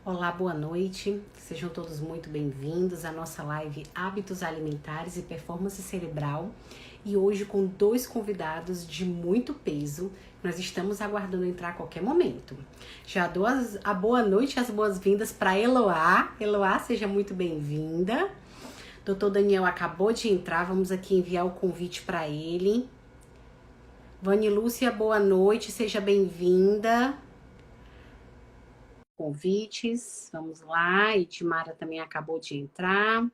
Olá, boa noite. Sejam todos muito bem-vindos à nossa live Hábitos Alimentares e Performance Cerebral. E hoje com dois convidados de muito peso. Nós estamos aguardando entrar a qualquer momento. Já dou a boa noite e as boas-vindas para Eloá. Eloá, seja muito bem-vinda. Doutor Daniel acabou de entrar, vamos aqui enviar o convite para ele. Vani Lúcia, boa noite, seja bem-vinda. Convites, vamos lá. Edmara também acabou de entrar.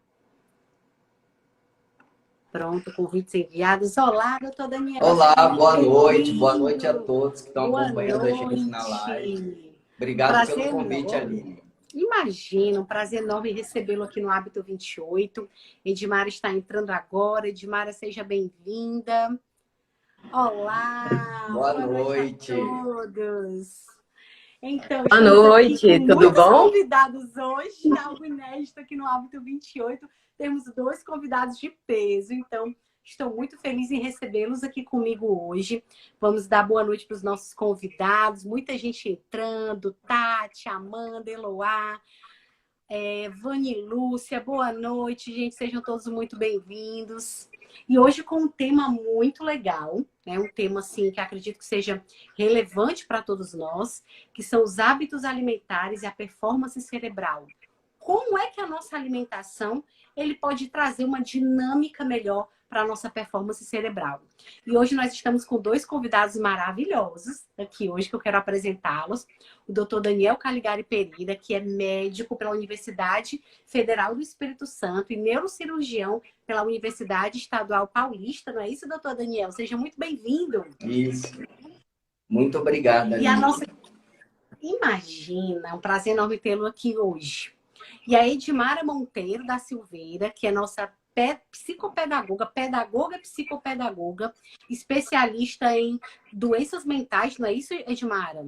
Pronto, convites enviados. Olá, doutor Daniel. Olá, boa noite. Boa noite a Bem-vindo. todos que estão Boa acompanhando a gente na live. noite. Um Obrigado pelo prazer convite, enorme. Aline. Imagina, um prazer enorme recebê-lo aqui no Hábito 28. Edmara está entrando agora. Edmara, seja bem-vinda. Olá, Boa boa noite a noite. todos. Então, Boa estamos aqui com noite, tudo muitos bom? convidados hoje, algo inédito aqui no Hábito 28. Temos dois convidados de peso, então estou muito feliz em recebê-los aqui comigo hoje. Vamos dar boa noite para os nossos convidados, muita gente entrando, Tati, Amanda, Eloá, Vani Lúcia, boa noite, gente, sejam todos muito bem-vindos. E hoje com um tema muito legal, né? Um tema assim que acredito que seja relevante para todos nós, que são os hábitos alimentares e a performance cerebral. Como é que a nossa alimentação ele pode trazer uma dinâmica melhor para a nossa performance cerebral? E hoje nós estamos com dois convidados maravilhosos aqui hoje que eu quero apresentá-los. O Dr. Daniel Caligari Pereira, que é médico pela Universidade Federal do Espírito Santo e neurocirurgião pela Universidade Estadual Paulista. Não é isso, doutor Daniel? Seja muito bem-vindo. Isso. Muito obrigada, Aline. E a nossa... Imagina, é um prazer enorme tê-lo aqui hoje. E a Edmara Monteiro da Silveira, que é nossa psicopedagoga, pedagoga e psicopedagoga, especialista em doenças mentais, não é isso, Edmara?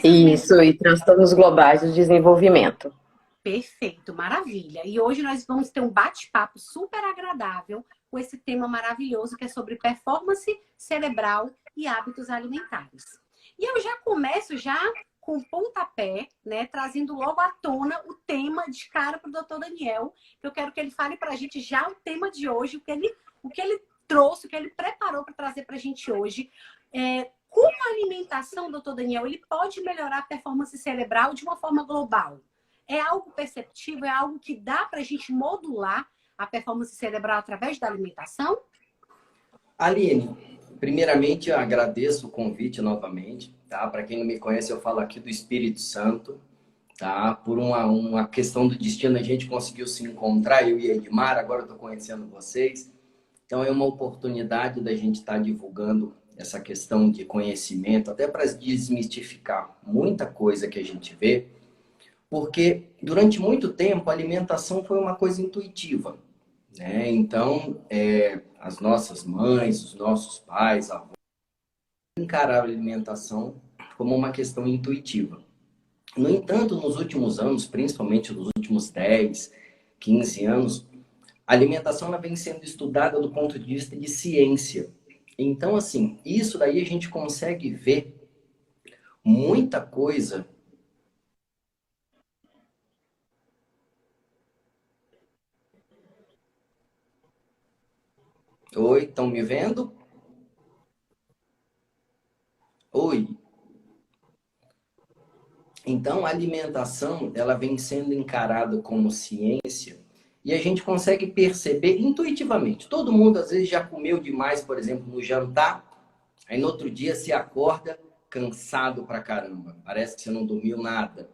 Isso, e transtornos globais do desenvolvimento. Perfeito, maravilha. E hoje nós vamos ter um bate-papo super agradável com esse tema maravilhoso que é sobre performance cerebral e hábitos alimentares. E eu já começo com o pontapé, né, trazendo logo à tona o tema de cara para o doutor Daniel, que eu quero que ele fale para a gente já o tema de hoje, o que ele trouxe, o que ele preparou para trazer para a gente hoje. Como a alimentação, doutor Daniel, ele pode melhorar a performance cerebral de uma forma global? É algo perceptível? É algo que dá para a gente modular a performance cerebral através da alimentação? Aline, primeiramente eu agradeço o convite novamente, tá? Para quem não me conhece, eu falo aqui do Espírito Santo, tá? Por uma questão do destino, a gente conseguiu se encontrar, eu e a Edmar, agora eu estou conhecendo vocês. Então é uma oportunidade da gente estar divulgando essa questão de conhecimento, até para desmistificar muita coisa que a gente vê, porque durante muito tempo a alimentação foi uma coisa intuitiva, né? Então, as nossas mães, os nossos pais, avós, encararam a alimentação como uma questão intuitiva. No entanto, nos últimos anos, principalmente nos últimos 10, 15 anos, a alimentação ela vem sendo estudada do ponto de vista de ciência. Então, assim, isso daí a gente consegue ver muita coisa. Oi, estão me vendo? Oi. Então, a alimentação, ela vem sendo encarada como ciência e a gente consegue perceber intuitivamente. Todo mundo, às vezes, já comeu demais, por exemplo, no jantar, aí no outro dia se acorda cansado pra caramba. Parece que você não dormiu nada.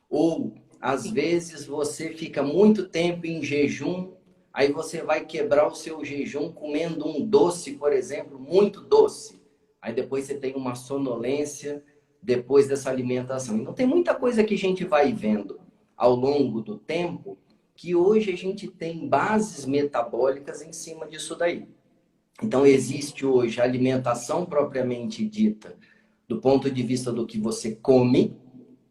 Ou, às vezes, você fica muito tempo em jejum, aí você vai quebrar o seu jejum comendo um doce, por exemplo, muito doce. Aí depois você tem uma sonolência depois dessa alimentação. Então, tem muita coisa que a gente vai vendo ao longo do tempo que hoje a gente tem bases metabólicas em cima disso daí. Então, existe hoje a alimentação propriamente dita do ponto de vista do que você come,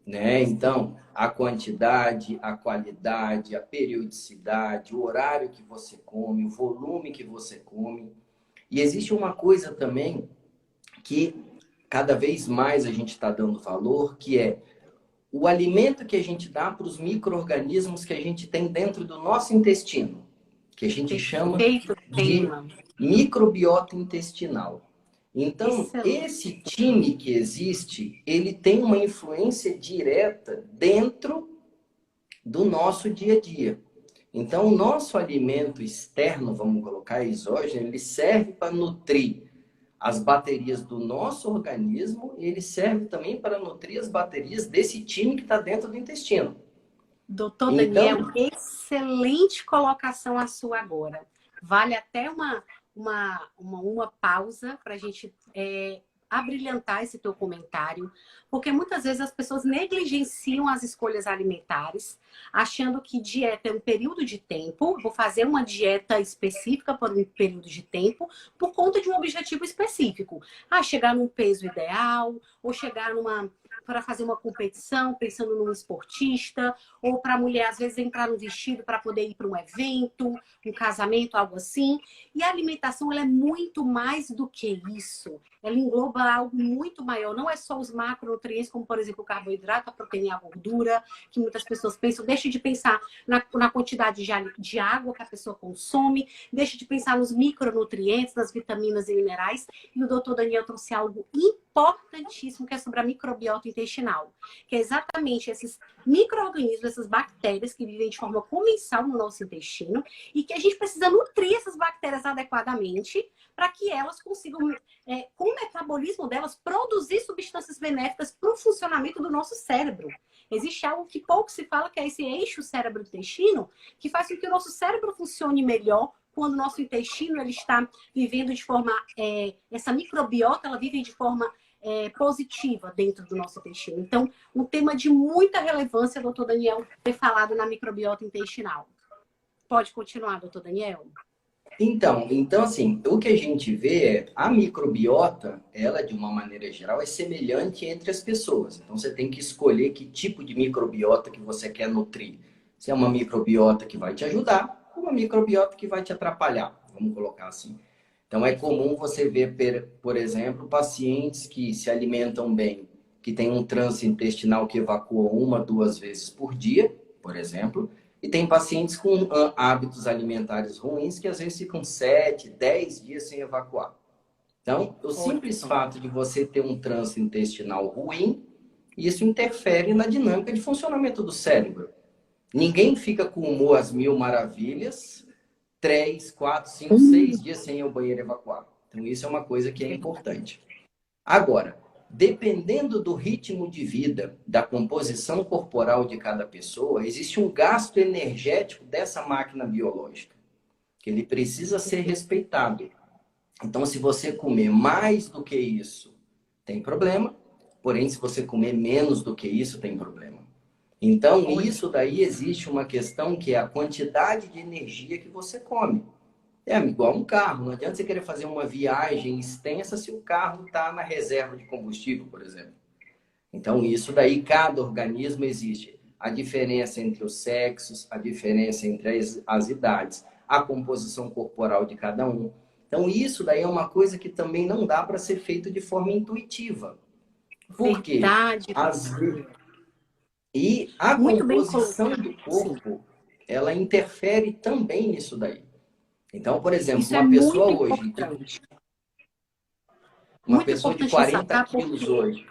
né? Então, a quantidade, a qualidade, a periodicidade, o horário que você come, o volume que você come. E existe uma coisa também que cada vez mais a gente está dando valor, que é o alimento que a gente dá para os micro-organismos que a gente tem dentro do nosso intestino, que a gente chama Perfeito de tema. microbiota intestinal. Então, esse Excelente. time que existe, ele tem uma influência direta dentro do nosso dia a dia. Então, o nosso alimento externo, vamos colocar exógeno, ele serve para nutrir as baterias do nosso organismo e ele serve também para nutrir as baterias desse time que está dentro do intestino. Doutor Daniel, Então, excelente colocação a sua agora. Vale até uma pausa para a gente abrilhantar esse teu comentário, porque muitas vezes as pessoas negligenciam as escolhas alimentares, achando que dieta é um período de tempo, vou fazer uma dieta específica por um período de tempo, por conta de um objetivo específico. Chegar num peso ideal, ou chegar para fazer uma competição, pensando num esportista, ou para a mulher, às vezes, entrar no vestido para poder ir para um evento, um casamento, algo assim. E a alimentação, ela é muito mais do que isso. Ela engloba algo muito maior. Não é só os macronutrientes, como, por exemplo, o carboidrato, a proteína e a gordura, que muitas pessoas pensam. Deixa de pensar na quantidade de água que a pessoa consome, deixa de pensar nos micronutrientes, nas vitaminas e minerais. E o doutor Daniel trouxe algo importantíssimo, que é sobre a microbiota intestinal, que é exatamente esses micro-organismos, essas bactérias que vivem de forma comensal no nosso intestino e que a gente precisa nutrir essas bactérias adequadamente para que elas consigam, com o metabolismo delas, produzir substâncias benéficas para o funcionamento do nosso cérebro. Existe algo que pouco se fala, que é esse eixo cérebro-intestino, que faz com que o nosso cérebro funcione melhor quando o nosso intestino ele está vivendo de forma... essa microbiota, ela vive de forma positiva dentro do nosso intestino. Então, um tema de muita relevância, doutor Daniel, ter falado na microbiota intestinal. Pode continuar, doutor Daniel? Então, assim, o que a gente vê é a microbiota, ela, de uma maneira geral, é semelhante entre as pessoas. Então, você tem que escolher que tipo de microbiota que você quer nutrir. Se é uma microbiota que vai te ajudar, ou uma microbiota que vai te atrapalhar, vamos colocar assim. Então, é comum você ver, por exemplo, pacientes que se alimentam bem, que têm um trânsito intestinal que evacua 1, 2 vezes por dia, por exemplo, e tem pacientes com hábitos alimentares ruins que às vezes ficam 7, 10 dias sem evacuar. Então, o simples fato de você ter um trânsito intestinal ruim, isso interfere na dinâmica de funcionamento do cérebro. Ninguém fica com humor às mil maravilhas 3, 4, 5, 6 dias sem ir ao banheiro evacuar. Então, isso é uma coisa que é importante. Agora, dependendo do ritmo de vida, da composição corporal de cada pessoa, existe um gasto energético dessa máquina biológica, que ele precisa ser respeitado. Então, se você comer mais do que isso, tem problema. Porém, se você comer menos do que isso, tem problema. Então, isso daí existe uma questão que é a quantidade de energia que você come. É igual um carro. Não adianta você querer fazer uma viagem extensa se o carro está na reserva de combustível, por exemplo. Então, isso daí, cada organismo existe. A diferença entre os sexos, a diferença entre as idades, a composição corporal de cada um. Então, isso daí é uma coisa que também não dá para ser feito de forma intuitiva. Por quê? Verdade. E a Muito bem composição do corpo, ela interfere também nisso daí. Então, por exemplo, Isso é uma pessoa muito hoje, importante. uma Muito pessoa de importante 40 ressaltar, quilos porque... hoje,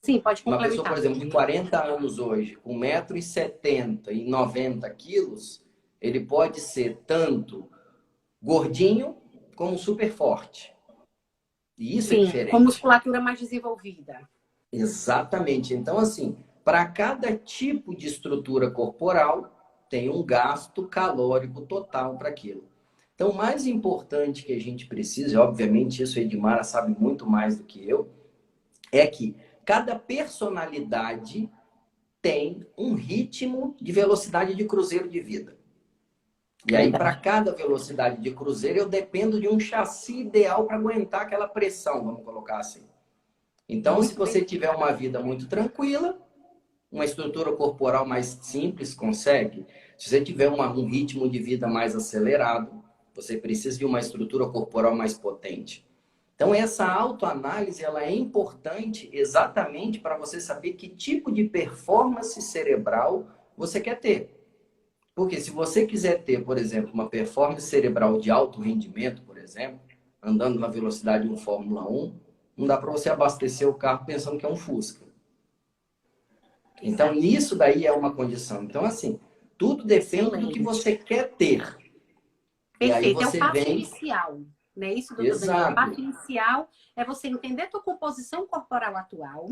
Sim, pode uma pessoa, por complementar. exemplo, de 40 anos hoje, com 1,70 m e 90 quilos, ele pode ser tanto gordinho como super forte. E isso é Sim, com diferente. musculatura mais desenvolvida. Exatamente. Então, assim, para cada tipo de estrutura corporal, tem um gasto calórico total para aquilo. Então, o mais importante que a gente precisa, e obviamente isso a Edmara sabe muito mais do que eu, é que cada personalidade tem um ritmo de velocidade de cruzeiro de vida. E aí, para cada velocidade de cruzeiro, eu dependo de um chassi ideal para aguentar aquela pressão, vamos colocar assim. Então, se você tiver uma vida muito tranquila, uma estrutura corporal mais simples, consegue. Se você tiver um ritmo de vida mais acelerado, você precisa de uma estrutura corporal mais potente. Então, essa autoanálise ela é importante exatamente para você saber que tipo de performance cerebral você quer ter. Porque se você quiser ter, por exemplo, uma performance cerebral de alto rendimento, por exemplo, andando na velocidade de um Fórmula 1, não dá para você abastecer o carro pensando que é um Fusca. Então, isso daí é uma condição. Então, assim, tudo depende do que você quer ter. E aí Perfeito, é o você passo vem... inicial, né? Isso, doutor Daniel. O passo inicial é você entender a tua composição corporal atual,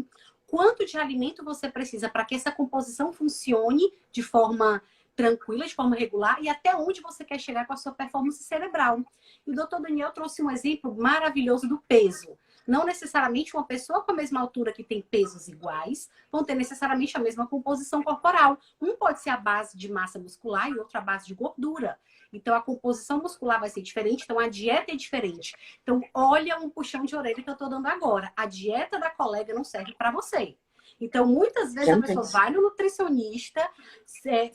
quanto de alimento você precisa para que essa composição funcione de forma tranquila, de forma regular, e até onde você quer chegar com a sua performance cerebral. E o doutor Daniel trouxe um exemplo maravilhoso do peso. Não necessariamente uma pessoa com a mesma altura que tem pesos iguais vão ter necessariamente a mesma composição corporal. Um pode ser a base de massa muscular e outro a base de gordura. Então, a composição muscular vai ser diferente, então a dieta é diferente. Então, olha um puxão de orelha que eu estou dando agora. A dieta da colega não serve para você. Então, muitas vezes a pessoa vai no nutricionista,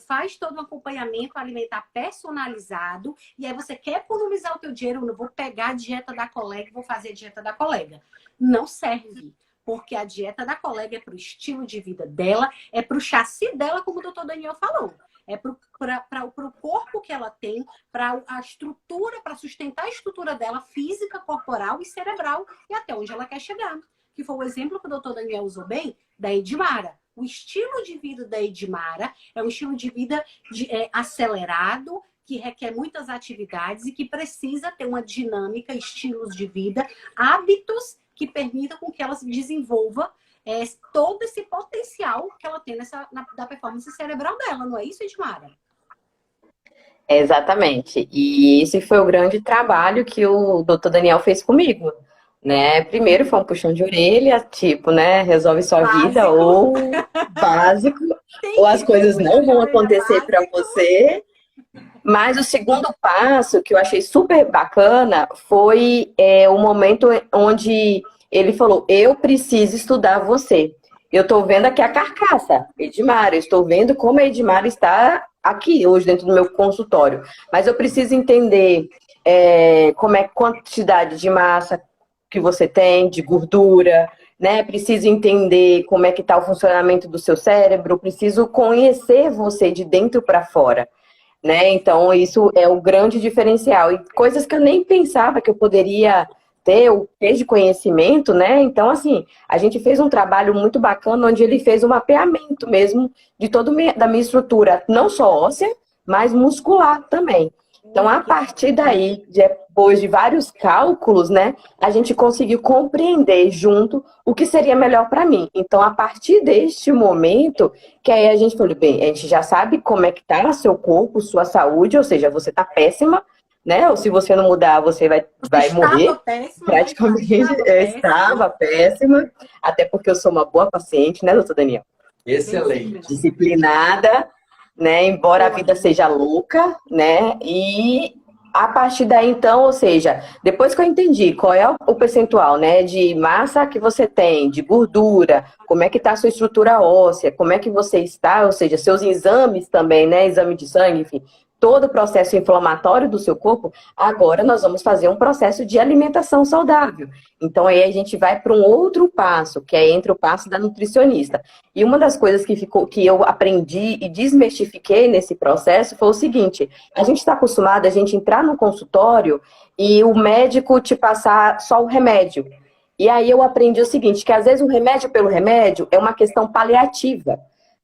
faz todo um acompanhamento alimentar personalizado, e aí você quer economizar o teu dinheiro, eu vou pegar a dieta da colega e vou fazer a dieta da colega. Não serve. Porque a dieta da colega é para o estilo de vida dela, é para o chassi dela, como o doutor Daniel falou. É para o corpo que ela tem, para a estrutura, para sustentar a estrutura dela, física, corporal e cerebral, e até onde ela quer chegar. Que foi o exemplo que o doutor Daniel usou bem, da Edmara. O estilo de vida da Edmara é um estilo de vida acelerado, que requer muitas atividades e que precisa ter uma dinâmica, estilos de vida, hábitos que permitam com que ela se desenvolva todo esse potencial que ela tem da performance cerebral dela. Não é isso, Edmara? Exatamente. E esse foi o grande trabalho que o doutor Daniel fez comigo, né? Primeiro foi um puxão de orelha, tipo, né? Resolve sua vida, ou básico, ou as coisas não vão acontecer para você. Mas o segundo passo, que eu achei super bacana, foi o momento onde ele falou, eu preciso estudar você. Eu estou vendo aqui a carcaça, Edmara, eu estou vendo como a Edmara está aqui hoje dentro do meu consultório. Mas eu preciso entender como é a quantidade de massa que você tem, de gordura, né? Preciso entender como é que está o funcionamento do seu cérebro, preciso conhecer você de dentro para fora. Né? Então, isso é o grande diferencial. E coisas que eu nem pensava que eu poderia ter, ou ter de conhecimento, né? Então, assim, a gente fez um trabalho muito bacana, onde ele fez um mapeamento mesmo de toda da minha estrutura, não só óssea, mas muscular também. Então, a partir daí, depois de vários cálculos, né, a gente conseguiu compreender junto o que seria melhor para mim. Então, a partir deste momento, que aí a gente falou, bem, a gente já sabe como é que tá seu corpo, sua saúde, ou seja, você tá péssima, né? Ou se você não mudar, você vai morrer. Péssima, praticamente, eu estava péssima, até porque eu sou uma boa paciente, né, doutor Daniel? Excelente. Disciplinada, né? Embora a vida seja louca, né? E a partir daí, então, ou seja, depois que eu entendi qual é o percentual, né, de massa que você tem, de gordura, como é que está a sua estrutura óssea, como é que você está, ou seja, seus exames também, né, exame de sangue, enfim, todo o processo inflamatório do seu corpo, agora nós vamos fazer um processo de alimentação saudável. Então, aí a gente vai para um outro passo, que é entre o passo da nutricionista. E uma das coisas que eu aprendi e desmistifiquei nesse processo foi o seguinte, a gente está acostumado a gente entrar no consultório e o médico te passar só o remédio. E aí eu aprendi o seguinte, que às vezes o remédio pelo remédio é uma questão paliativa.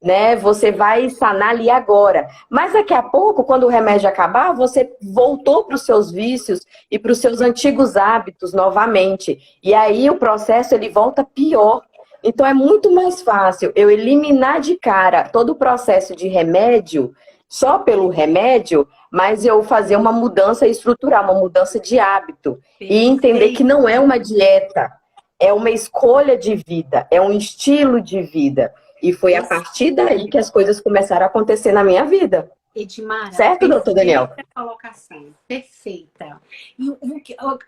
Né? Você vai sanar ali agora. Mas daqui a pouco, quando o remédio acabar, você voltou para os seus vícios e para os seus antigos hábitos novamente. E aí o processo ele volta pior. Então é muito mais fácil eu eliminar de cara todo o processo de remédio, só pelo remédio, mas eu fazer uma mudança estrutural, uma mudança de hábito. E entender que não é uma dieta, é uma escolha de vida, é um estilo de vida. E foi a partir daí que as coisas começaram a acontecer na minha vida. Edmara, certo, doutor Daniel? Colocação, perfeita. E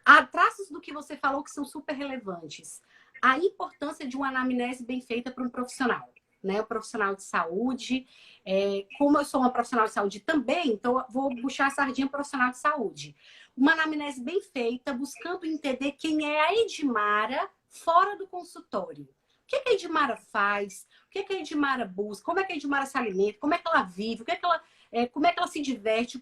há traços do que você falou que são super relevantes. A importância de uma anamnese bem feita para um profissional, né? O profissional de saúde. Como eu sou uma profissional de saúde também, então eu vou puxar a sardinha profissional de saúde. uma anamnese bem feita, buscando entender quem é a Edmara fora do consultório. O que a Edmara faz? O que a Edmara busca? Como é que a Edmara se alimenta? Como é que ela vive? Como é que ela se diverte?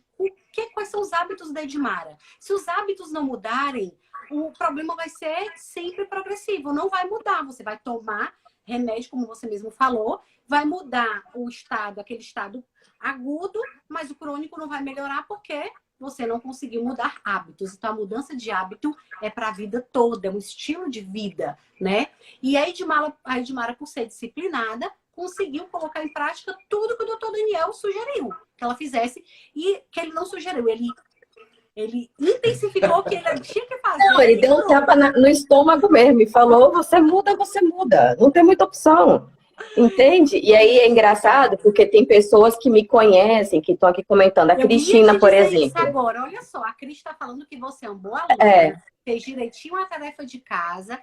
Quais são os hábitos da Edmara? Se os hábitos não mudarem, o problema vai ser sempre progressivo. Não vai mudar. Você vai tomar remédio, como você mesmo falou, vai mudar o estado, aquele estado agudo, mas o crônico não vai melhorar porque você não conseguiu mudar hábitos. Então, a mudança de hábito é para a vida toda, é um estilo de vida, né? E a Edmara, por ser disciplinada, conseguiu colocar em prática tudo que o doutor Daniel sugeriu que ela fizesse e que ele não sugeriu. Ele intensificou o que ele tinha que fazer. Não, ele deu um tapa no estômago mesmo e falou, você muda, não tem muita opção. Entende? E aí é engraçado porque tem pessoas que me conhecem, que estão aqui comentando. A Cristina, por exemplo. Isso agora, olha só, a Cris está falando que você é um bom aluno, fez direitinho a tarefa de casa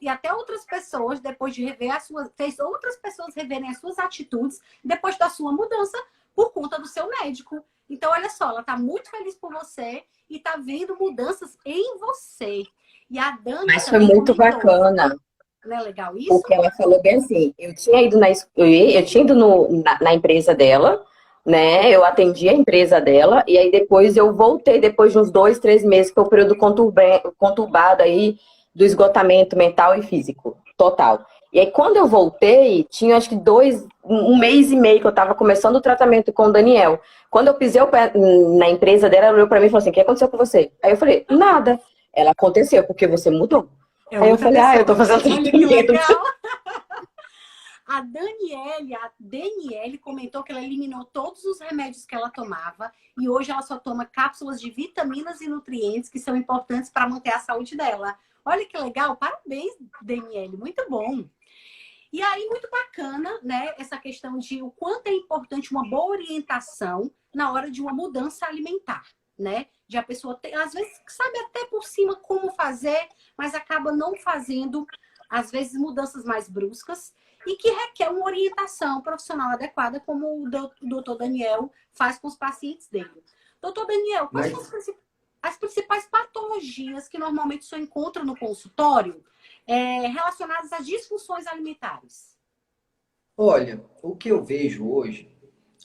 e até outras pessoas, depois de rever fez outras pessoas reverem as suas atitudes depois da sua mudança por conta do seu médico. Então, olha só, ela está muito feliz por você e está vendo mudanças em você. E a Dani Mas foi muito bacana. Não é legal isso? Porque ela falou bem assim, eu tinha ido na empresa dela, né? Eu atendi a empresa dela, e aí depois eu voltei, depois de uns 2, 3 meses, que é o período conturbado aí do esgotamento mental e físico, total. E aí quando eu voltei, tinha acho que 1 mês e meio que eu tava começando o tratamento com o Daniel. Quando eu pisei o pé na empresa dela, ela olhou pra mim e falou assim, o que aconteceu com você? Aí eu falei, nada. Ela aconteceu, porque você mudou. Aí eu falei, eu tô fazendo tratamento. A Daniele comentou que ela eliminou todos os remédios que ela tomava e hoje ela só toma cápsulas de vitaminas e nutrientes que são importantes para manter a saúde dela. Olha que legal, parabéns, Daniele, muito bom. E aí, muito bacana, né, essa questão de o quanto é importante uma boa orientação na hora de uma mudança alimentar, né? De a pessoa ter, às vezes, sabe até por cima como fazer, mas acaba não fazendo, às vezes, mudanças mais bruscas e que requer uma orientação profissional adequada, como o doutor Daniel faz com os pacientes dele. Doutor Daniel, quais são as principais patologias que normalmente o senhor encontra no consultório relacionadas às disfunções alimentares? Olha, o que eu vejo hoje,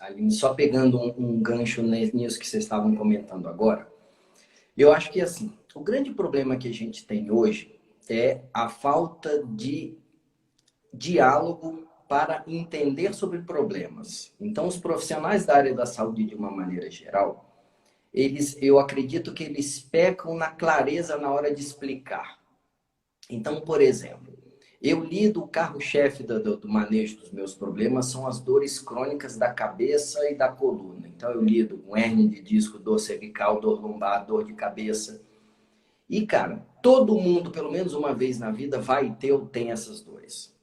Aline, só pegando um gancho nisso que vocês estavam comentando agora, eu acho que assim, o grande problema que a gente tem hoje é a falta de diálogo para entender sobre problemas. Então, os profissionais da área da saúde, de uma maneira geral, eu acredito que eles pecam na clareza na hora de explicar. Então, por exemplo, eu lido, o carro-chefe do manejo dos meus problemas são as dores crônicas da cabeça e da coluna. Então, eu lido com hérnia de disco, dor cervical, dor lombar, dor de cabeça. E, cara, todo mundo, pelo menos uma vez na vida, vai ter ou tem essas dores.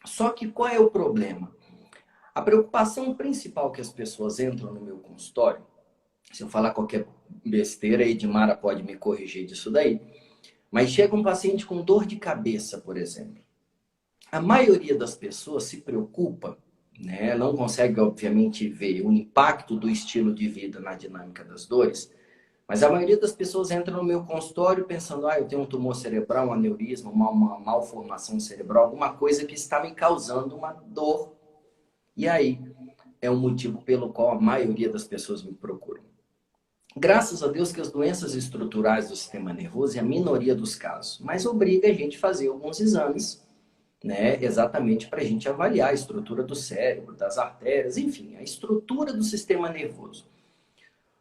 Só que qual é o problema? A preocupação principal que as pessoas entram no meu consultório, se eu falar qualquer besteira, a Edmara pode me corrigir disso daí, mas chega um paciente com dor de cabeça, por exemplo. A maioria das pessoas se preocupa, né? Não consegue, obviamente, ver o impacto do estilo de vida na dinâmica das dores, mas a maioria das pessoas entra no meu consultório pensando, eu tenho um tumor cerebral, um aneurisma, uma malformação cerebral, alguma coisa que está me causando uma dor. E aí é o motivo pelo qual a maioria das pessoas me procuram. Graças a Deus que as doenças estruturais do sistema nervoso é a minoria dos casos, mas obriga a gente a fazer alguns exames, né, exatamente para a gente avaliar a estrutura do cérebro, das artérias, enfim, a estrutura do sistema nervoso.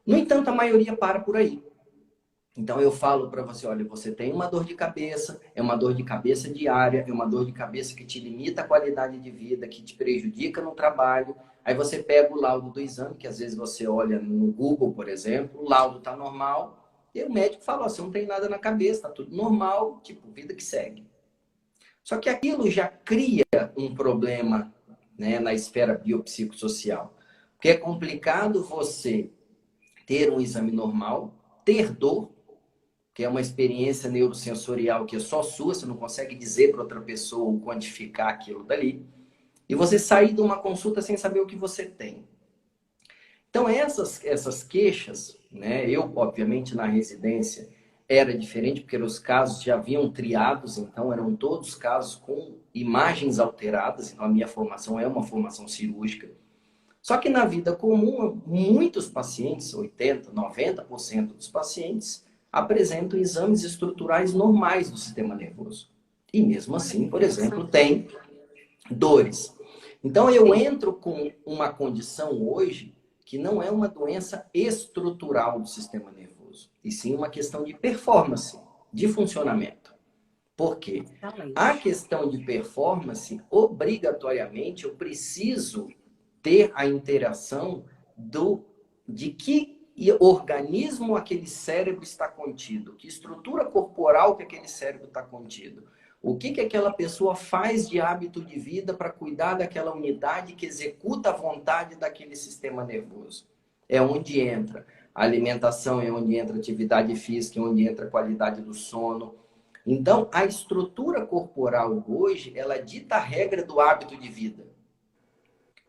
No entanto, a maioria para por aí. Então eu falo para você, olha, você tem uma dor de cabeça, é uma dor de cabeça diária, é uma dor de cabeça que te limita a qualidade de vida, que te prejudica no trabalho. Aí você pega o laudo do exame, que às vezes você olha no Google, por exemplo, o laudo está normal, e o médico fala, você não tem nada na cabeça, está tudo normal, tipo, vida que segue. Só que aquilo já cria um problema, né, na esfera biopsicossocial. Porque é complicado você ter um exame normal, ter dor, que é uma experiência neurosensorial que é só sua, você não consegue dizer para outra pessoa ou quantificar aquilo dali, e você sair de uma consulta sem saber o que você tem. Então essas queixas, né? Eu, obviamente, na residência era diferente, porque os casos já haviam triados, então eram todos casos com imagens alteradas, então a minha formação é uma formação cirúrgica. Só que na vida comum, muitos pacientes, 80%, 90% dos pacientes, apresentam exames estruturais normais do sistema nervoso. E mesmo assim, por exemplo, tem dores. Então eu entro com uma condição hoje que não é uma doença estrutural do sistema nervoso, e sim uma questão de performance, de funcionamento. Por quê? A questão de performance, obrigatoriamente, eu preciso ter a interação de que organismo aquele cérebro está contido, que estrutura corporal que aquele cérebro está contido. O que aquela pessoa faz de hábito de vida para cuidar daquela unidade que executa a vontade daquele sistema nervoso. É onde entra a alimentação, é onde entra a atividade física, é onde entra a qualidade do sono. Então, a estrutura corporal hoje, ela dita a regra do hábito de vida.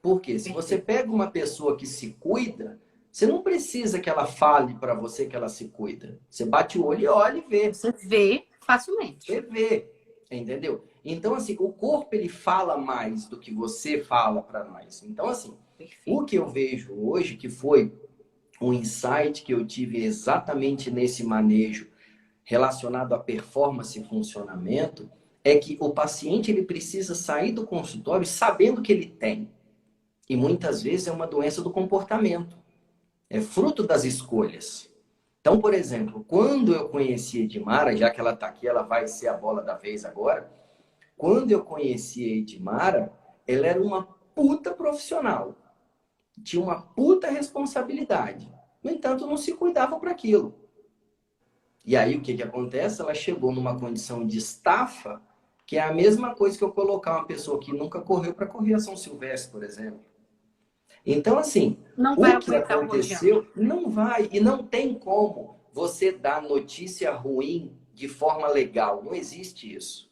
Porque se você pega uma pessoa que se cuida, você não precisa que ela fale para você que ela se cuida. Você bate o olho e olha e vê. Você vê facilmente. Você vê. Entendeu? Então, assim, o corpo, ele fala mais do que você fala para nós. Então, assim, o que eu vejo hoje, que foi um insight que eu tive exatamente nesse manejo relacionado à performance e funcionamento, é que o paciente, ele precisa sair do consultório sabendo que ele tem. E muitas vezes é uma doença do comportamento. É fruto das escolhas. Então, por exemplo, quando eu conheci a Edmara, já que ela está aqui, ela vai ser a bola da vez agora. Quando eu conheci a Edmara, ela era uma puta profissional. Tinha uma puta responsabilidade. No entanto, não se cuidava para aquilo. E aí, o que acontece? Ela chegou numa condição de estafa, que é a mesma coisa que eu colocar uma pessoa que nunca correu para correr a São Silvestre, por exemplo. Então, assim, não vai o que aconteceu não vai. E não tem como você dar notícia ruim de forma legal. Não existe isso.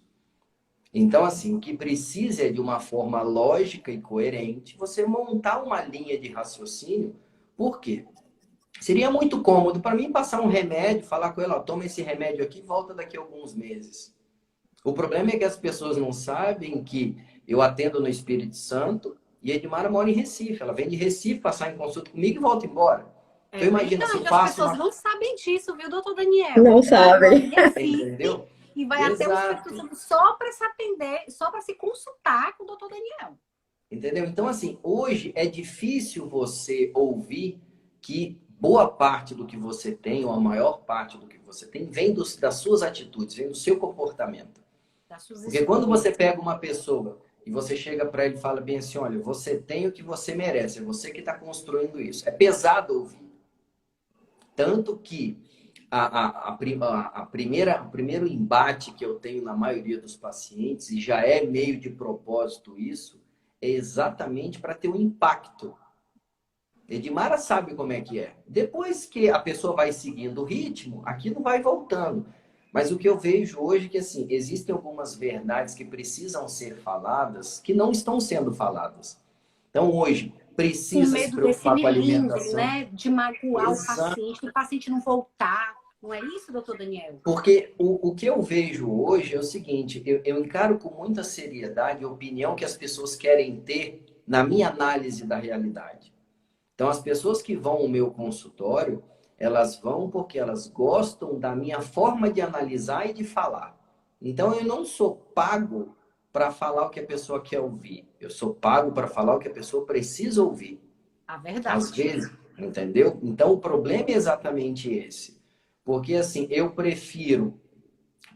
Então, assim, o que precisa é de uma forma lógica e coerente você montar uma linha de raciocínio. Por quê? Seria muito cômodo para mim passar um remédio, falar com ela, ó, toma esse remédio aqui e volta daqui a alguns meses. O problema é que as pessoas não sabem que eu atendo no Espírito Santo e a Edmara mora em Recife. Ela vem de Recife passar em consulta comigo e volta embora. Então imagina se eu faço... As pessoas não sabem disso, viu, doutor Daniel? Não sabem. Entendeu? E vai até o Espírito Santo só para se atender, só para se consultar com o doutor Daniel. Entendeu? Então, assim, hoje é difícil você ouvir que boa parte do que você tem, ou a maior parte do que você tem, vem das suas atitudes, vem do seu comportamento. Porque quando você pega uma pessoa e você chega para ele e fala bem assim, olha, você tem o que você merece, é você que está construindo isso. É pesado ouvir. Tanto que o primeiro embate que eu tenho na maioria dos pacientes, e já é meio de propósito isso, é exatamente para ter um impacto. Edmara sabe como é que é. Depois que a pessoa vai seguindo o ritmo, aquilo vai voltando. Mas o que eu vejo hoje é que, assim, existem algumas verdades que precisam ser faladas que não estão sendo faladas. Então, hoje, precisa se preocupar com a alimentação. Né? De magoar o paciente não voltar. Não é isso, doutor Daniel? Porque o que eu vejo hoje é o seguinte, eu encaro com muita seriedade a opinião que as pessoas querem ter na minha análise da realidade. Então, as pessoas que vão ao meu consultório, elas vão porque elas gostam da minha forma de analisar e de falar. Então, eu não sou pago para falar o que a pessoa quer ouvir. Eu sou pago para falar o que a pessoa precisa ouvir. A verdade. Às vezes, entendeu? Então, o problema é exatamente esse. Porque, assim, eu prefiro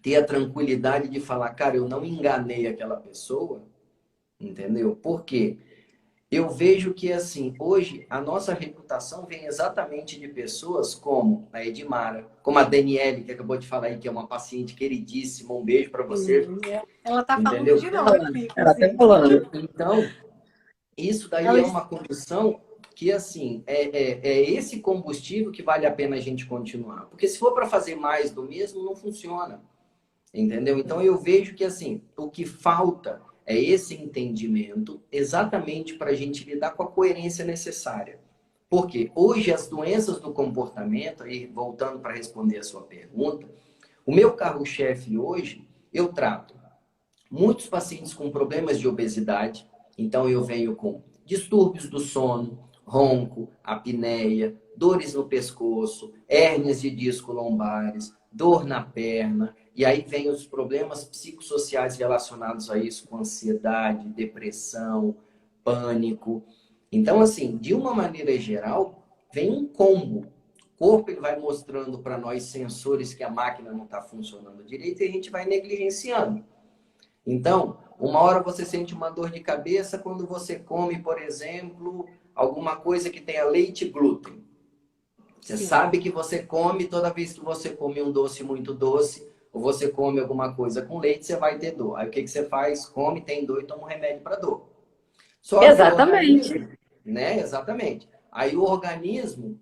ter a tranquilidade de falar, cara, eu não enganei aquela pessoa, entendeu? Por quê? Eu vejo que, assim, hoje a nossa reputação vem exatamente de pessoas como a Edmara, como a Daniele, que acabou de falar aí, que é uma paciente queridíssima. Um beijo para você. Ela tá falando de novo. Ela tá falando. Então, isso daí é uma condição que, assim, é esse combustível que vale a pena a gente continuar. Porque se for para fazer mais do mesmo, não funciona. Entendeu? Então, eu vejo que, assim, o que falta é esse entendimento exatamente para a gente lidar com a coerência necessária. Porque hoje as doenças do comportamento, aí voltando para responder a sua pergunta, o meu carro-chefe hoje, eu trato muitos pacientes com problemas de obesidade. Então eu venho com distúrbios do sono, ronco, apneia, dores no pescoço, hérnias de disco lombares, dor na perna. E aí vem os problemas psicossociais relacionados a isso, com ansiedade, depressão, pânico. Então, assim, de uma maneira geral, vem um combo. O corpo ele vai mostrando para nós sensores que a máquina não está funcionando direito e a gente vai negligenciando. Então, uma hora você sente uma dor de cabeça quando você come, por exemplo, alguma coisa que tenha leite e glúten. Você Sim. sabe que você come, toda vez que você come um doce muito doce, ou você come alguma coisa com leite, você vai ter dor. Aí o que você faz? Come, tem dor e toma um remédio para dor. Só que o Exatamente. organismo, né? Exatamente. Aí o organismo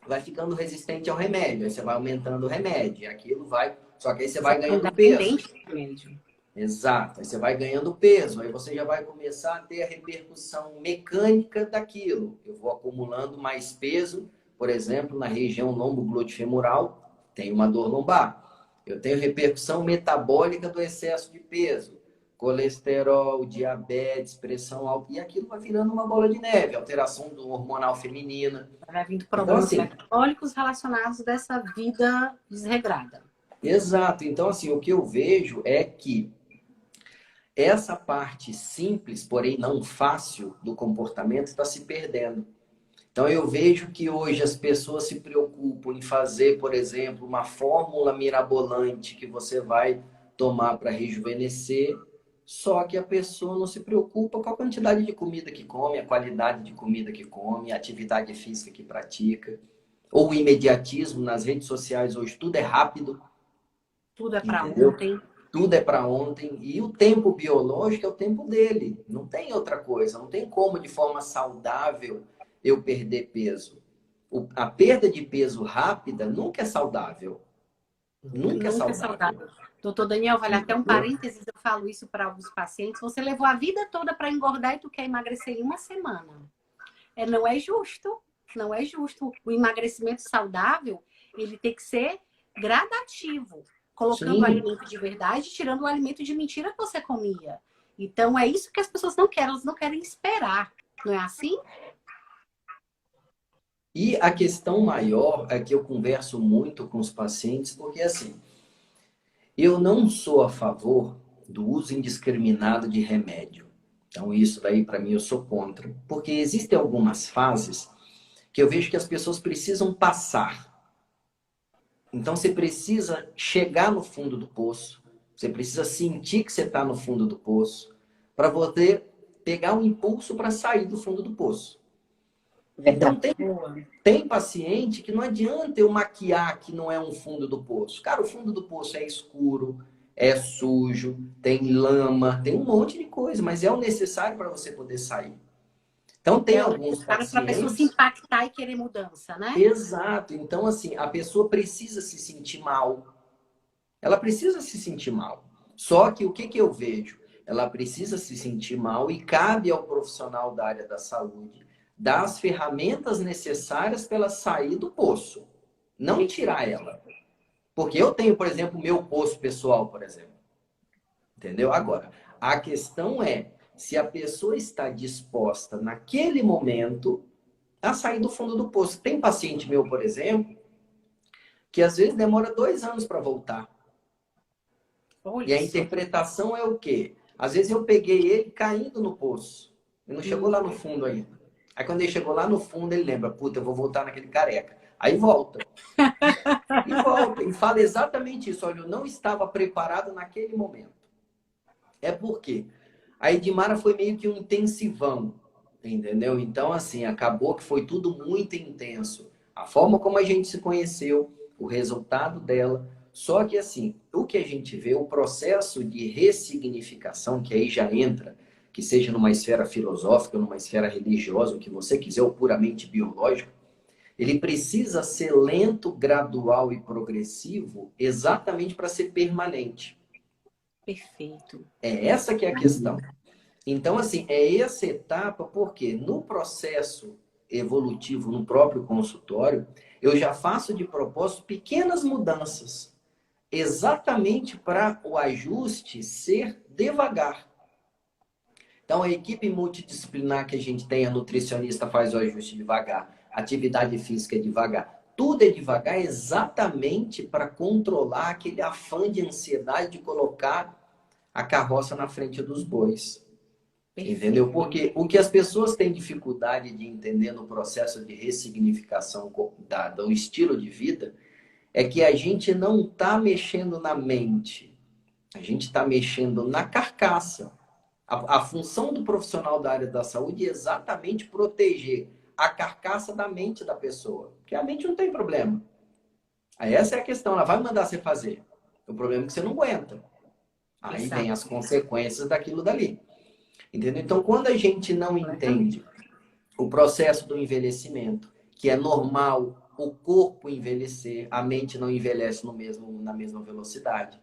vai ficando resistente ao remédio. Aí você vai aumentando o remédio. E aquilo vai. Só que aí você vai ganhando peso. Dependente do remédio. Exato. Aí você vai ganhando peso. Aí você já vai começar a ter a repercussão mecânica daquilo. Eu vou acumulando mais peso. Por exemplo, na região lombo-glúteo-femoral, tem uma dor lombar. Eu tenho repercussão metabólica do excesso de peso. Colesterol, diabetes, pressão alta. E aquilo vai virando uma bola de neve. Alteração do hormonal feminina. Vai vindo Então, problemas assim, metabólicos relacionados dessa vida desregrada. exato. Então, assim, o que eu vejo é que essa parte simples, porém não fácil do comportamento está se perdendo. Então eu vejo que hoje as pessoas se preocupam em fazer, por exemplo, uma fórmula mirabolante que você vai tomar para rejuvenescer, só que a pessoa não se preocupa com a quantidade de comida que come, a qualidade de comida que come, a atividade física que pratica, ou o imediatismo nas redes sociais hoje, tudo é rápido, Tudo é para entendeu? ontem. Tudo é para ontem e o tempo biológico é o tempo dele. Não tem outra coisa. Não tem como, de forma saudável, eu perder peso. A perda de peso rápida nunca é saudável. Nunca é Nunca é saudável. saudável. Doutor Daniel, vale até um Entendeu? parênteses, eu falo isso para alguns pacientes. Você levou a vida toda para engordar e tu quer emagrecer em uma semana. Não é justo. Não é justo. O emagrecimento saudável, ele tem que ser gradativo. Colocando o Sim. alimento de verdade, tirando o alimento de mentira que você comia. Então, é isso que as pessoas não querem. Elas não querem esperar. Não é assim? E a questão maior é que eu converso muito com os pacientes, porque assim, eu não sou a favor do uso indiscriminado de remédio. Então, isso daí, para mim, eu sou contra. Porque existem algumas fases que eu vejo que as pessoas precisam passar. Então, você precisa chegar no fundo do poço. Você precisa sentir que você está no fundo do poço para você pegar um impulso para sair do fundo do poço. Então, tem paciente que não adianta eu maquiar que não é um fundo do poço. Cara, o fundo do poço é escuro, é sujo, tem lama, tem um monte de coisa, mas é o necessário para você poder sair. Então, tem alguns para a pessoa se pacientes... impactar e querer mudança, né? Exato. Então, assim, a pessoa precisa se sentir mal. Ela precisa se sentir mal. Só que o que eu vejo? Ela precisa se sentir mal e cabe ao profissional da área da saúde dar as ferramentas necessárias para ela sair do poço. Não tirar ela. Porque eu tenho, por exemplo, o meu poço pessoal, por exemplo. Entendeu? Agora, a questão é se a pessoa está disposta naquele momento a sair do fundo do poço. Tem paciente meu, por exemplo, que às vezes demora 2 anos para voltar. Olha E a só. interpretação é o quê? Às vezes eu peguei ele caindo no poço. Ele não chegou lá no fundo ainda. Aí quando ele chegou lá no fundo, ele lembra, puta, eu vou voltar naquele careca. Aí volta. E volta. E fala exatamente isso. Olha, eu não estava preparado naquele momento. É porque a Edmara foi meio que um intensivão. Entendeu? Então, assim, acabou que foi tudo muito intenso. A forma como a gente se conheceu, o resultado dela. Só que, assim, o que a gente vê, o processo de ressignificação, que aí já entra, que seja numa esfera filosófica, numa esfera religiosa, o que você quiser, ou puramente biológico, ele precisa ser lento, gradual e progressivo, exatamente para ser permanente. Perfeito. É essa que é a questão. Então, assim, é essa etapa, porque no processo evolutivo no próprio consultório, eu já faço de propósito pequenas mudanças, exatamente para o ajuste ser devagar. Então, a equipe multidisciplinar que a gente tem, a nutricionista faz o ajuste devagar, a atividade física é devagar. Tudo é devagar exatamente para controlar aquele afã de ansiedade de colocar a carroça na frente dos bois. Entendeu? Porque o que as pessoas têm dificuldade de entender no processo de ressignificação do estilo de vida é que a gente não está mexendo na mente, a gente está mexendo na carcaça. A função do profissional da área da saúde é exatamente proteger a carcaça da mente da pessoa. Porque a mente não tem problema. Aí essa é a questão, ela vai mandar você fazer. O problema é que você não aguenta. Aí vem as consequências daquilo dali. Entendeu? Então, quando a gente não entende o processo do envelhecimento, que é normal o corpo envelhecer, a mente não envelhece na mesma velocidade.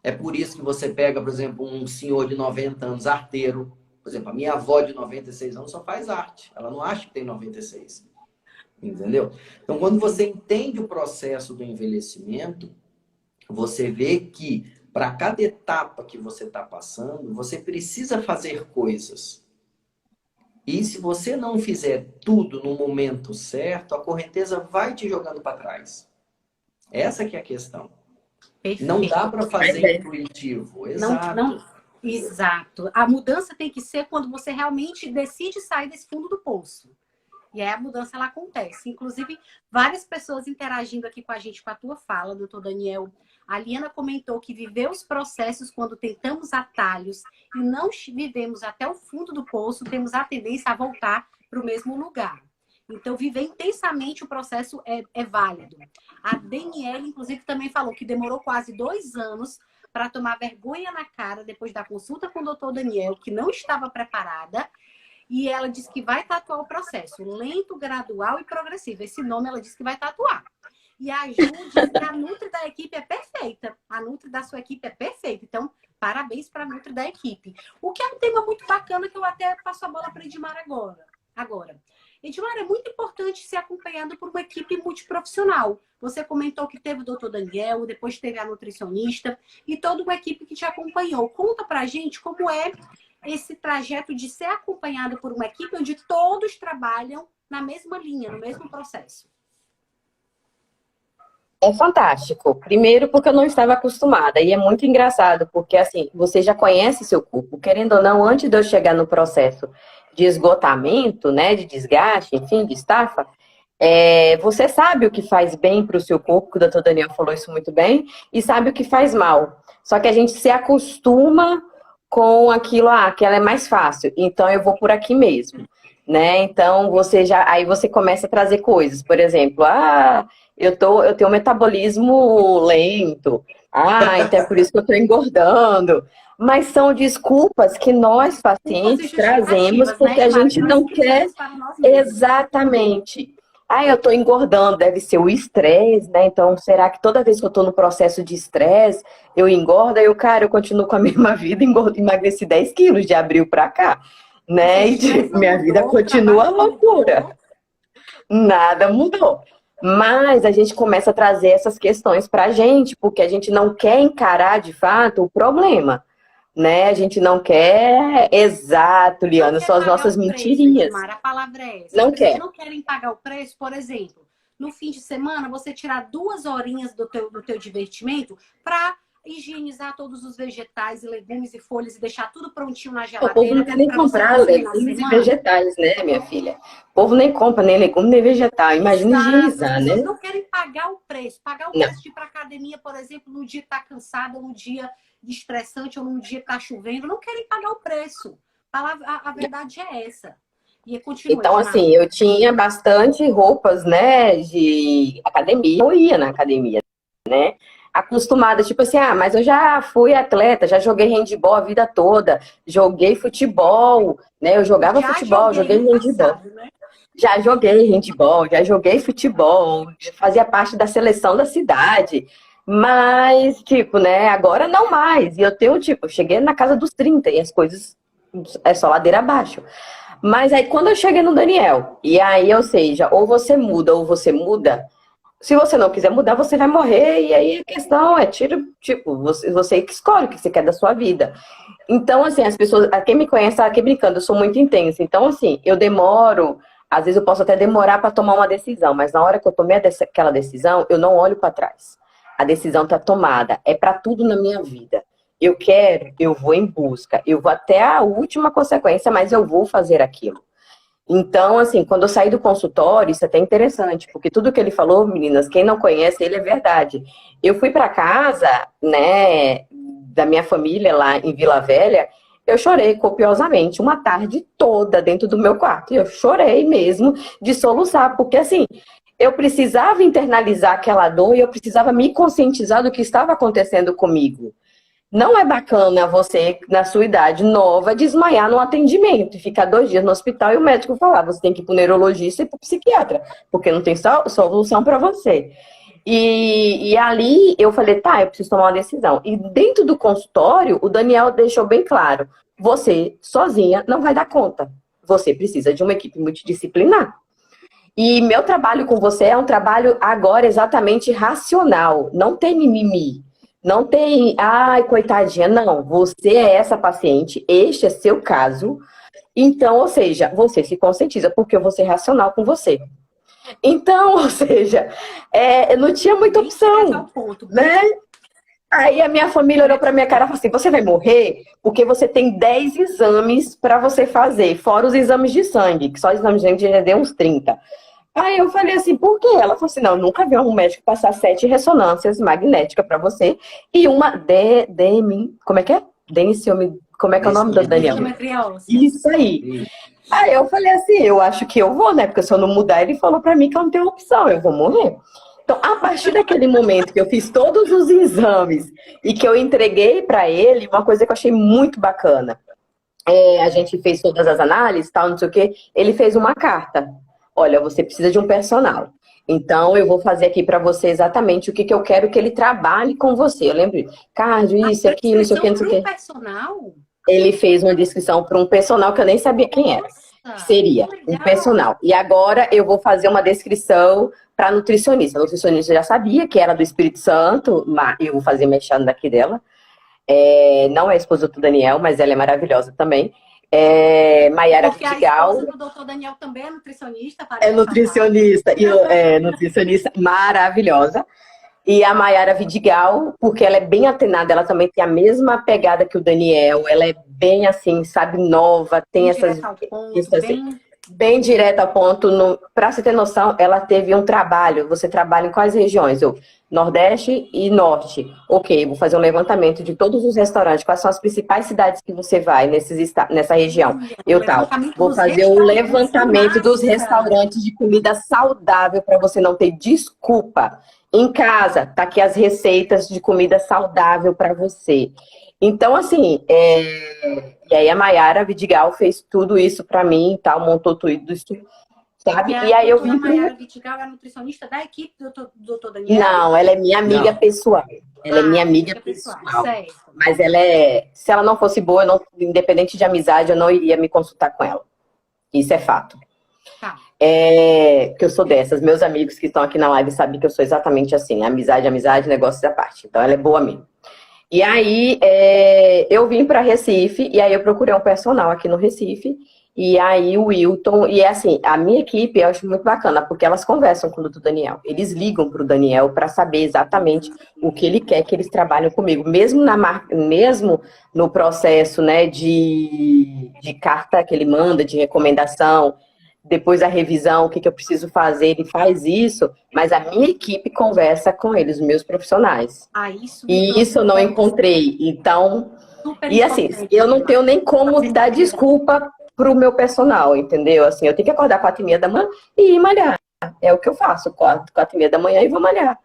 É por isso que você pega, por exemplo, um senhor de 90 anos, arteiro. Por exemplo, a minha avó de 96 anos só faz arte. Ela não acha que tem 96. Entendeu? Então, quando você entende o processo do envelhecimento, você vê que para cada etapa que você está passando, você precisa fazer coisas. E se você não fizer tudo no momento certo, a correnteza vai te jogando para trás. Essa que é a questão. Perfeito. Não dá para fazer intuitivo. Exato. Exato. A mudança tem que ser quando você realmente decide sair desse fundo do poço. E aí a mudança ela acontece. Inclusive, várias pessoas interagindo aqui com a gente, com a tua fala, doutor Daniel. A Liana comentou que viver os processos quando tentamos atalhos e não vivemos até o fundo do poço, temos a tendência a voltar para o mesmo lugar. Então, viver intensamente o processo é válido. A Daniela, inclusive, também falou que demorou quase 2 anos para tomar vergonha na cara depois da consulta com o doutor Daniel, que não estava preparada. E ela disse que vai tatuar o processo, lento, gradual e progressivo. Esse nome ela disse que vai tatuar. E a Ju disse que a Nutri da equipe é perfeita. A Nutri da sua equipe é perfeita. Então, parabéns para a Nutri da equipe. O que é um tema muito bacana que eu até passo a bola para Edmar agora. Edmar, é muito importante ser acompanhado por uma equipe multiprofissional. Você comentou que teve o doutor Daniel, depois teve a nutricionista e toda uma equipe que te acompanhou. Conta pra gente como é esse trajeto de ser acompanhado por uma equipe onde todos trabalham na mesma linha, no mesmo processo. É fantástico. Primeiro porque eu não estava acostumada. E é muito engraçado, porque assim, você já conhece seu corpo. Querendo ou não, antes de eu chegar no processo de esgotamento, né, de desgaste, enfim, de estafa, você sabe o que faz bem para o seu corpo, que o doutor Daniel falou isso muito bem, e sabe o que faz mal. Só que a gente se acostuma com aquilo, que ela é mais fácil, então eu vou por aqui mesmo, né? Então aí você começa a trazer coisas, por exemplo, eu tenho um metabolismo lento, então é por isso que eu estou engordando. Mas são desculpas que nós, pacientes, trazemos porque, né, a gente não quer. Exatamente. Eu estou engordando, deve ser o estresse, né? Então, será que toda vez que eu estou no processo de estresse, eu engordo? Aí eu continuo com a mesma vida, emagreci 10 quilos de abril para cá, né? E minha vida continua loucura. Nada mudou. Mas a gente começa a trazer essas questões para a gente, porque a gente não quer encarar, de fato, o problema. Né? A gente não quer, exato, Liana, são as nossas mentirinhas. A palavra é essa. Não quer. Não querem pagar o preço, por exemplo, no fim de semana, você tirar 2 horinhas do teu divertimento para higienizar todos os vegetais e legumes e folhas e deixar tudo prontinho na geladeira. O povo não quer nem comprar legumes e vegetais, né, minha filha? O povo nem compra nem legume nem vegetal. Imagina higienizar, né? Eles não querem pagar o preço. Pagar o preço de ir para academia, por exemplo, no dia que tá cansada, no dia estressante ou num dia que tá chovendo, não querem pagar o preço. A verdade é essa. E continua. Então, assim, eu tinha bastante roupas, né, de academia. Eu ia na academia, né? Acostumada, tipo assim, mas eu já fui atleta, já joguei handebol a vida toda, joguei futebol, né? Eu jogava futebol, joguei handebol. Né? Já joguei handebol, já joguei futebol, fazia parte da seleção da cidade. Mas, tipo, né, agora não mais. E eu cheguei na casa dos 30 e as coisas é só ladeira abaixo. Mas aí quando eu cheguei no Daniel, e aí, ou seja, ou você muda ou você muda. Se você não quiser mudar, você vai morrer, e aí a questão é, tipo, você que escolhe o que você quer da sua vida. Então, assim, as pessoas, quem me conhece tá aqui brincando, eu sou muito intensa. Então, assim, eu demoro, às vezes eu posso até demorar para tomar uma decisão, mas na hora que eu tomei aquela decisão, eu não olho para trás. A decisão tá tomada, é para tudo na minha vida. Eu quero, eu vou em busca, eu vou até a última consequência, mas eu vou fazer aquilo. Então, assim, quando eu saí do consultório, isso é até interessante, porque tudo que ele falou, meninas, quem não conhece ele é verdade. Eu fui para casa, né, da minha família lá em Vila Velha, eu chorei copiosamente uma tarde toda dentro do meu quarto. E eu chorei mesmo de soluçar, porque assim, eu precisava internalizar aquela dor e eu precisava me conscientizar do que estava acontecendo comigo. Não é bacana você, na sua idade nova, desmaiar no atendimento e ficar 2 dias no hospital e o médico falar, você tem que ir para o neurologista e para o psiquiatra, porque não tem solução para você. E ali eu falei, tá, eu preciso tomar uma decisão. E dentro do consultório, o Daniel deixou bem claro, você sozinha não vai dar conta. Você precisa de uma equipe multidisciplinar. E meu trabalho com você é um trabalho agora exatamente racional, não tem mimimi. Não tem, ai, coitadinha, não. Você é essa paciente, este é seu caso. Então, ou seja, você se conscientiza, porque eu vou ser racional com você. Então, ou seja, não tinha muita opção, né? Aí a minha família olhou pra minha cara e falou assim, você vai morrer porque você tem 10 exames para você fazer, fora os exames de sangue, que só os exames de sangue já deu uns 30. Aí eu falei assim, por quê? Ela falou assim, não, eu nunca vi um médico passar 7 ressonâncias magnéticas para você e uma como é que é? Como é que é o nome do Daniel? Isso aí. Aí eu falei assim, eu acho que eu vou, né? Porque se eu não mudar, ele falou para mim que eu não tenho opção, eu vou morrer. Então, a partir daquele momento que eu fiz todos os exames e que eu entreguei para ele, uma coisa que eu achei muito bacana, a gente fez todas as análises, tal, não sei o quê, ele fez uma carta. Olha, você precisa de um personal. Então, eu vou fazer aqui para você exatamente o que eu quero que ele trabalhe com você. Eu lembro, cardio, isso, aquilo, isso aqui, não sei o quê. Personal? Ele fez uma descrição para um personal que eu nem sabia quem era. Que seria um personal. E agora eu vou fazer uma descrição para nutricionista. A nutricionista já sabia que era do Espírito Santo, mas eu vou fazer mexendo daqui dela. Não é a esposa do Daniel, mas ela é maravilhosa também. Maiara Vidigal. A esposa do doutor Daniel também é nutricionista. É nutricionista. Nutricionista maravilhosa. E a Maiara Vidigal, porque ela é bem atenada, ela também tem a mesma pegada que o Daniel. Ela é bem assim, sabe, nova, tem essas. Bem direto ao ponto. Para você ter noção, ela teve um trabalho. Você trabalha em quais regiões? Nordeste e Norte. Ok, vou fazer um levantamento de todos os restaurantes. Quais são as principais cidades que você vai nessa região? Vou fazer o levantamento dos restaurantes de comida saudável para você não ter desculpa. Em casa, tá aqui as receitas de comida saudável para você. Então, assim, e aí a Maiara Vidigal fez tudo isso para mim e tal, montou tudo isso. Sabe? E aí eu vim. A Maiara Vidigal é a nutricionista da equipe do doutor Daniel? Não, ela é minha amiga pessoal. Ela é minha amiga pessoal. Certo. Mas se ela não fosse boa, independente de amizade, eu não iria me consultar com ela. Isso é fato. Tá. Que eu sou dessas. Meus amigos que estão aqui na live sabem que eu sou exatamente assim. Amizade, negócio da parte. Então ela é boa mesmo. E aí eu vim para Recife, e aí eu procurei um personal aqui no Recife. E aí o Wilton, e assim, a minha equipe eu acho muito bacana, porque elas conversam com o doutor Daniel. Eles ligam para o Daniel para saber exatamente o que ele quer que eles trabalhem comigo. Mesmo no processo, né, de carta que ele manda, de recomendação, depois da revisão, o que eu preciso fazer, ele faz isso, mas a minha equipe conversa com eles, os meus profissionais. E isso eu não encontrei. Então, e assim, eu não tenho nem como dar desculpa pro meu personal, entendeu? Assim, eu tenho que acordar 4h30 da manhã e ir malhar. É o que eu faço, 4h30 da manhã e vou malhar.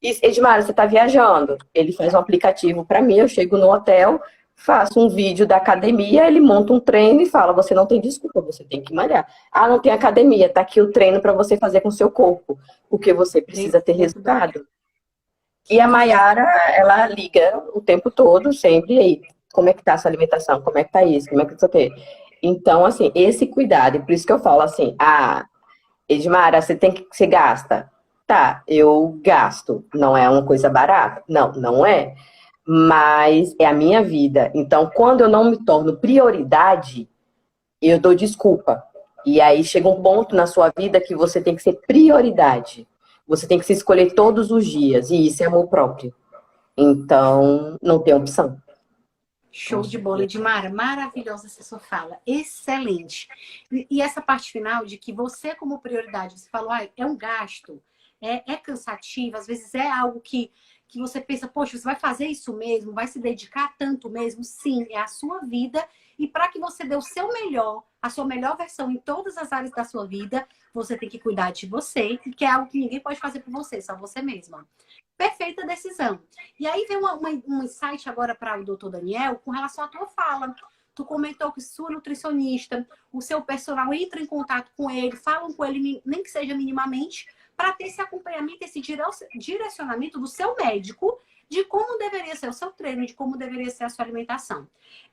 E, Edmara, você tá viajando? Ele faz um aplicativo para mim, eu chego no hotel, faço um vídeo da academia, ele monta um treino e fala, você não tem desculpa, você tem que malhar. Ah, não tem academia, tá aqui o treino para você fazer com o seu corpo, porque você precisa ter resultado. E a Maiara, ela liga o tempo todo, sempre, e aí, como é que tá a sua alimentação? Como é que tá isso? Como é que isso aqui? Então, assim, esse cuidado, e por isso que eu falo assim, Edmara, você gasta. Tá, eu gasto. Não é uma coisa barata. Não, não é. Mas é a minha vida. Então, quando eu não me torno prioridade, eu dou desculpa. E aí chega um ponto na sua vida que você tem que ser prioridade. Você tem que se escolher todos os dias. E isso é amor próprio. Então, não tem opção. Show de bola, Edmara. Maravilhosa essa sua fala. Excelente. E essa parte final de que você, como prioridade, você falou, é um gasto, é cansativo, às vezes é algo que você pensa, poxa, você vai fazer isso mesmo? Vai se dedicar tanto mesmo? Sim, é a sua vida. E para que você dê o seu melhor, a sua melhor versão em todas as áreas da sua vida, você tem que cuidar de você, que é algo que ninguém pode fazer por você, só você mesma. Perfeita decisão. E aí vem um insight agora para o doutor Daniel com relação à tua fala. Tu comentou que sua nutricionista, o seu personal entra em contato com ele, falam com ele, nem que seja minimamente, para ter esse acompanhamento, esse direcionamento do seu médico de como deveria ser o seu treino, de como deveria ser a sua alimentação.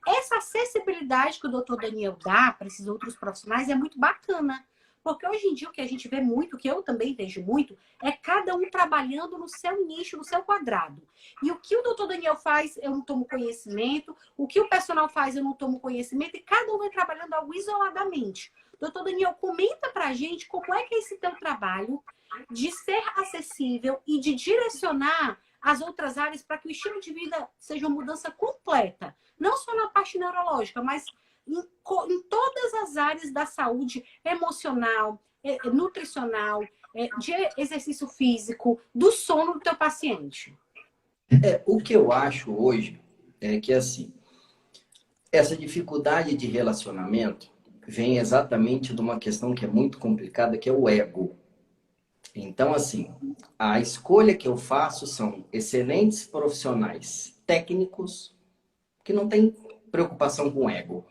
Essa acessibilidade que o doutor Daniel dá para esses outros profissionais é muito bacana. Porque hoje em dia o que a gente vê muito, o que eu também vejo muito, é cada um trabalhando no seu nicho, no seu quadrado. E o que o doutor Daniel faz, eu não tomo conhecimento. O que o personal faz, eu não tomo conhecimento. E cada um vai trabalhando algo isoladamente. Doutor Daniel, comenta pra gente como é que é esse teu trabalho de ser acessível e de direcionar as outras áreas para que o estilo de vida seja uma mudança completa. Não só na parte neurológica, mas em todas as áreas da saúde emocional, nutricional, de exercício físico, do sono do teu paciente. O que eu acho hoje é que, assim, essa dificuldade de relacionamento vem exatamente de uma questão que é muito complicada, que é o ego. Então, assim, a escolha que eu faço são excelentes profissionais técnicos que não têm preocupação com ego.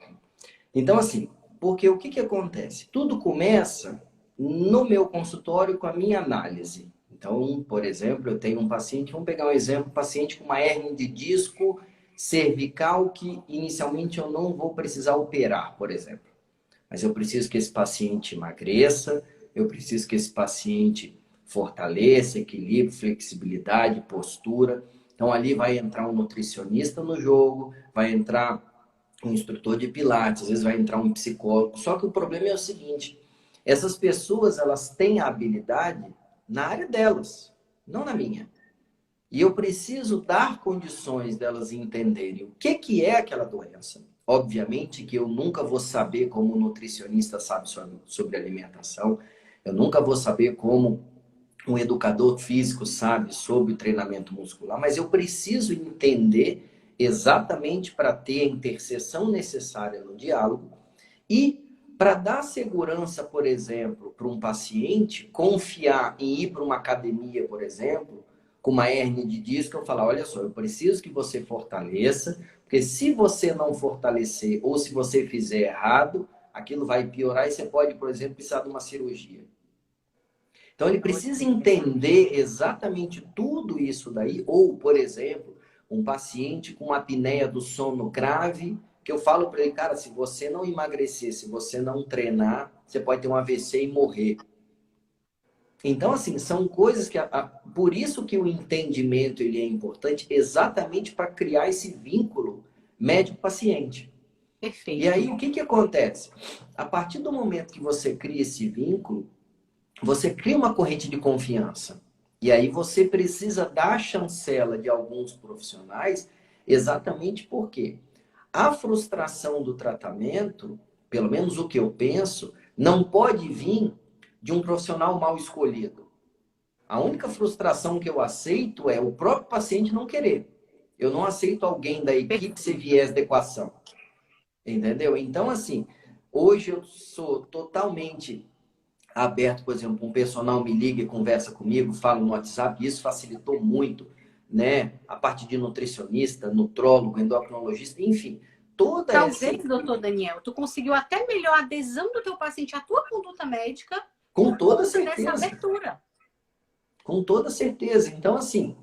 Então, assim, porque o que acontece? Tudo começa no meu consultório com a minha análise. Então, por exemplo, eu tenho um paciente, vamos pegar um exemplo, um paciente com uma hérnia de disco cervical que inicialmente eu não vou precisar operar, por exemplo. Mas eu preciso que esse paciente emagreça, eu preciso que esse paciente fortaleça, equilíbrio, flexibilidade, postura. Então, ali vai entrar um nutricionista no jogo, vai entrar um instrutor de pilates, às vezes vai entrar um psicólogo. Só que o problema é o seguinte, essas pessoas, elas têm a habilidade na área delas, não na minha. E eu preciso dar condições delas entenderem o que é aquela doença. Obviamente que eu nunca vou saber como um nutricionista sabe sobre alimentação, eu nunca vou saber como um educador físico sabe sobre o treinamento muscular, mas eu preciso entender exatamente para ter a interseção necessária no diálogo e para dar segurança, por exemplo, para um paciente confiar em ir para uma academia, por exemplo, com uma hérnia de disco, eu falar, olha só, eu preciso que você fortaleça, porque se você não fortalecer ou se você fizer errado, aquilo vai piorar e você pode, por exemplo, precisar de uma cirurgia. Então, ele precisa entender exatamente tudo isso daí. Ou, por exemplo, um paciente com uma apneia do sono grave, que eu falo para ele, cara, se você não emagrecer, se você não treinar, você pode ter um AVC e morrer. Então, assim, são coisas que... Por isso que o entendimento ele é importante, exatamente para criar esse vínculo médico-paciente. Perfeito. E aí, o que acontece? A partir do momento que você cria esse vínculo, você cria uma corrente de confiança. E aí você precisa dar a chancela de alguns profissionais, exatamente porque a frustração do tratamento, pelo menos o que eu penso, não pode vir de um profissional mal escolhido. A única frustração que eu aceito é o próprio paciente não querer. Eu não aceito alguém da equipe ser viés da equação. Entendeu? Então, assim, hoje eu sou totalmente aberto, por exemplo, um personal me liga e conversa comigo, fala no WhatsApp, e isso facilitou muito, né? A parte de nutricionista, nutrólogo, endocrinologista, enfim, toda Talvez, doutor Daniel, tu conseguiu até melhor adesão do teu paciente à tua conduta médica com toda dessa certeza. abertura. Com toda certeza. Então, assim,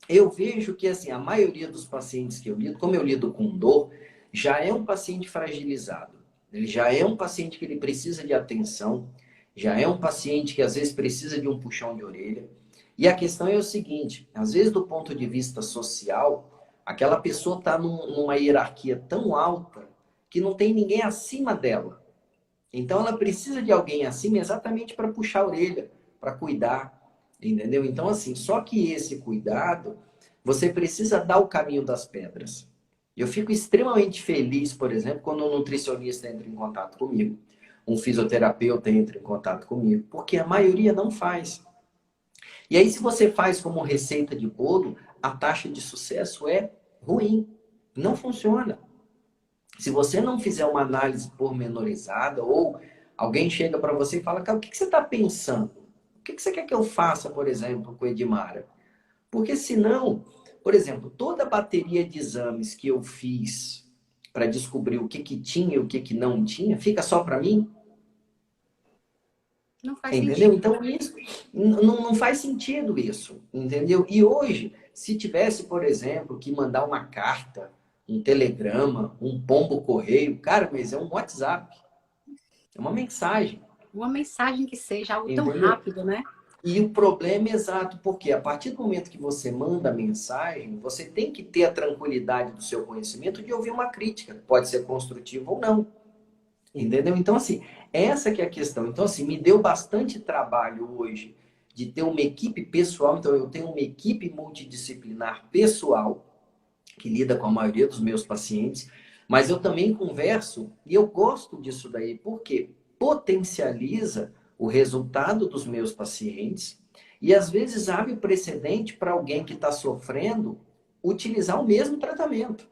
eu vejo que assim, a maioria dos pacientes que eu lido, como eu lido com dor, já é um paciente fragilizado. Ele já é um paciente que ele precisa de atenção, já é um paciente que às vezes precisa de um puxão de orelha. E a questão é o seguinte, às vezes do ponto de vista social, aquela pessoa está numa hierarquia tão alta que não tem ninguém acima dela. Então ela precisa de alguém acima exatamente para puxar a orelha, para cuidar, entendeu? Então assim, só que esse cuidado, você precisa dar o caminho das pedras. Eu fico extremamente feliz, por exemplo, quando um nutricionista entra em contato comigo, um fisioterapeuta entra em contato comigo, porque a maioria não faz. E aí, se você faz como receita de bolo, a taxa de sucesso é ruim, não funciona. Se você não fizer uma análise pormenorizada, ou alguém chega para você e fala, cara, o que você está pensando? O que você quer que eu faça, por exemplo, com o Edmara? Porque senão, por exemplo, toda a bateria de exames que eu fiz para descobrir o que tinha e o que não tinha, fica só para mim? Não faz entendeu? sentido. Então, isso não faz sentido isso, entendeu? E hoje, se tivesse, por exemplo, que mandar uma carta, um telegrama, um pombo correio, cara, mas é um WhatsApp. É uma mensagem. Uma mensagem que seja algo tão Entendeu? rápido, né? E o problema é exato, porque a partir do momento que você manda a mensagem, você tem que ter a tranquilidade do seu conhecimento de ouvir uma crítica, pode ser construtiva ou não. Entendeu? Então, assim, essa que é a questão. Então, assim, me deu bastante trabalho hoje de ter uma equipe pessoal. Então, eu tenho uma equipe multidisciplinar pessoal que lida com a maioria dos meus pacientes, mas eu também converso e eu gosto disso daí, porque potencializa o resultado dos meus pacientes e às vezes abre precedente para alguém que está sofrendo utilizar o mesmo tratamento.